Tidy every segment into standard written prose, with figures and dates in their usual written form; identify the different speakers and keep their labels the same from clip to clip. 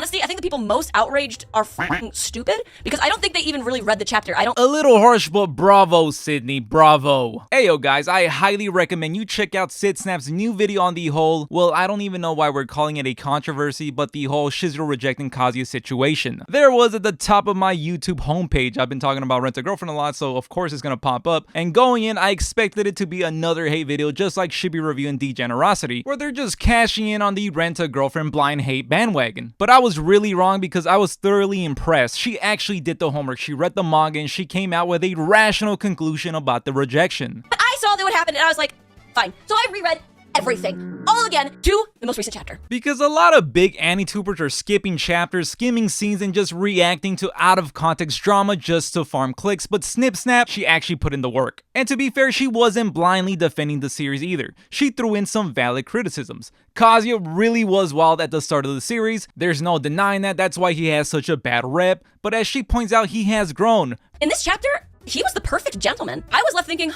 Speaker 1: honesty, I think the people most outraged are fucking stupid because I don't think they even really read the chapter.
Speaker 2: A little harsh, but bravo, Sydney, bravo. Ayo guys, I highly recommend you check out Sydsnap's new video on the whole, well, I don't even know why we're calling it a controversy, but the whole Chizuru rejecting Kazuya situation. There was at the top of my YouTube homepage. I've been talking about Rent a Girlfriend a lot, so of course it's gonna pop up. And going in, I expected it to be another hate video just like Shibi Review and Degenerosity, where they're just cashing in on the Rent a Girlfriend blind hate bandwagon. But I was really wrong because I was thoroughly impressed. She actually did the homework, she read the manga, and she came out with a rational conclusion about the rejection.
Speaker 1: I saw that would happen and I was like, fine. So I reread everything all again to the most recent chapter.
Speaker 2: Because a lot of big anitubers are skipping chapters, skimming scenes, and just reacting to out of context drama just to farm clicks, but Snip, she actually put in the work. And to be fair, she wasn't blindly defending the series either. She threw in some valid criticisms. Kazuya really was wild at the start of the series, there's no denying that, that's why he has such a bad rep, but as she points out, he has grown.
Speaker 1: In this chapter, he was the perfect gentleman. I was left thinking,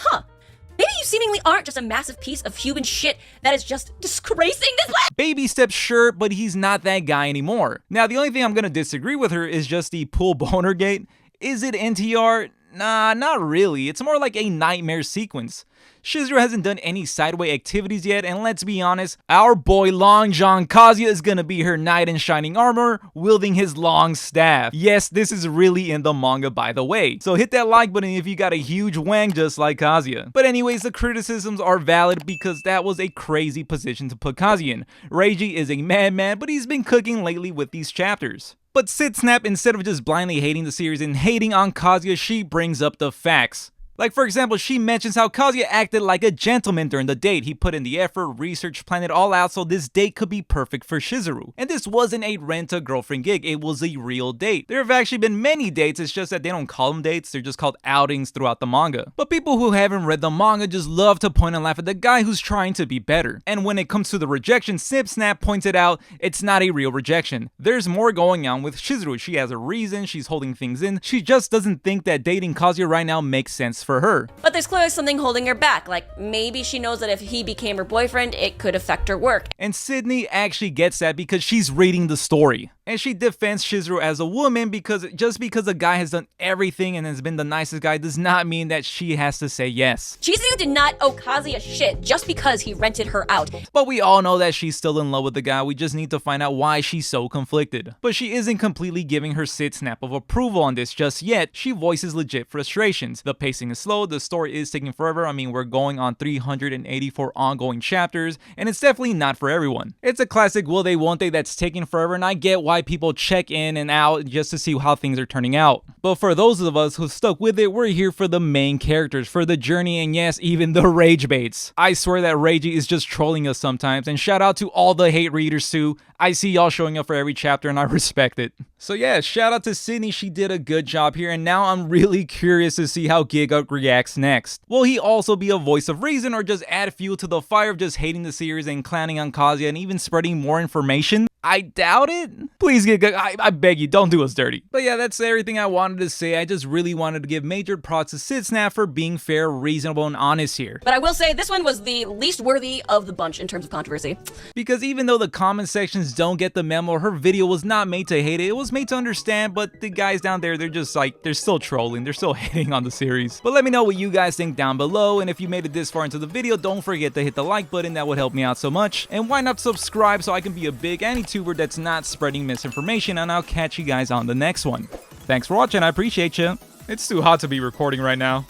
Speaker 1: maybe you seemingly aren't just a massive piece of human shit that is just disgracing this land.
Speaker 2: Baby steps, sure, but he's not that guy anymore. Now, the only thing I'm gonna disagree with her is just the pool boner gate. Is it NTR? Nah, not really. It's more like a nightmare sequence. Chizuru hasn't done any sideway activities yet, and let's be honest, our boy Long John Kazuya is gonna be her knight in shining armor, wielding his long staff. Yes, this is really in the manga, by the way. So hit that like button if you got a huge wang just like Kazuya. But anyways, the criticisms are valid because that was a crazy position to put Kazuya in. Reiji is a madman, but he's been cooking lately with these chapters. But Sydsnap, instead of just blindly hating the series and hating on Kazuya, she brings up the facts. Like for example, she mentions how Kazuya acted like a gentleman during the date. He put in the effort, research, planned it all out so this date could be perfect for Chizuru. And this wasn't a rent-a-girlfriend gig, it was a real date. There have actually been many dates, it's just that they don't call them dates, they're just called outings throughout the manga. But people who haven't read the manga just love to point and laugh at the guy who's trying to be better. And when it comes to the rejection, Sydsnap pointed out, it's not a real rejection. There's more going on with Chizuru. She has a reason, she's holding things in, she just doesn't think that dating Kazuya right now makes sense for her.
Speaker 1: But there's clearly something holding her back, like maybe she knows that if he became her boyfriend, it could affect her work.
Speaker 2: And Sydney actually gets that because she's reading the story. And she defends Chizuru as a woman because just because a guy has done everything and has been the nicest guy does not mean that she has to say yes.
Speaker 1: Chizuru did not owe Kazuya shit just because he rented her out.
Speaker 2: But we all know that she's still in love with the guy, we just need to find out why she's so conflicted. But she isn't completely giving her Sydsnap of approval on this just yet, she voices legit frustrations. The pacing is slow, the story is taking forever, I mean we're going on 384 ongoing chapters, and it's definitely not for everyone. It's a classic will they won't they that's taking forever, and I get why people check in and out just to see how things are turning out. But for those of us who stuck with it, we're here for the main characters, for the journey, and yes, even the rage baits. I swear that Reiji is just trolling us sometimes, and shout out to all the hate readers too. I see y'all showing up for every chapter and I respect it. So yeah, shout out to Sydney, she did a good job here, and now I'm really curious to see how Giga reacts next. Will he also be a voice of reason or just add fuel to the fire of just hating the series and clowning on Kazuya and even spreading more information? I doubt it. Please Giga, I beg you, don't do us dirty. But yeah, that's everything I wanted to say. I just really wanted to give major props to Sydsnap for being fair, reasonable, and honest here.
Speaker 1: But I will say this one was the least worthy of the bunch in terms of controversy.
Speaker 2: Because even though the comment sections don't get the memo, her video was not made to hate it, it was made to understand, but the guys down there, they're just like, they're still trolling, they're still hating on the series. But let me know what you guys think down below, and if you made it this far into the video, don't forget to hit the like button, that would help me out so much. And why not subscribe so I can be a big anituber that's not spreading misinformation, and I'll catch you guys on the next one. Thanks for watching, I appreciate you. It's too hot to be recording right now.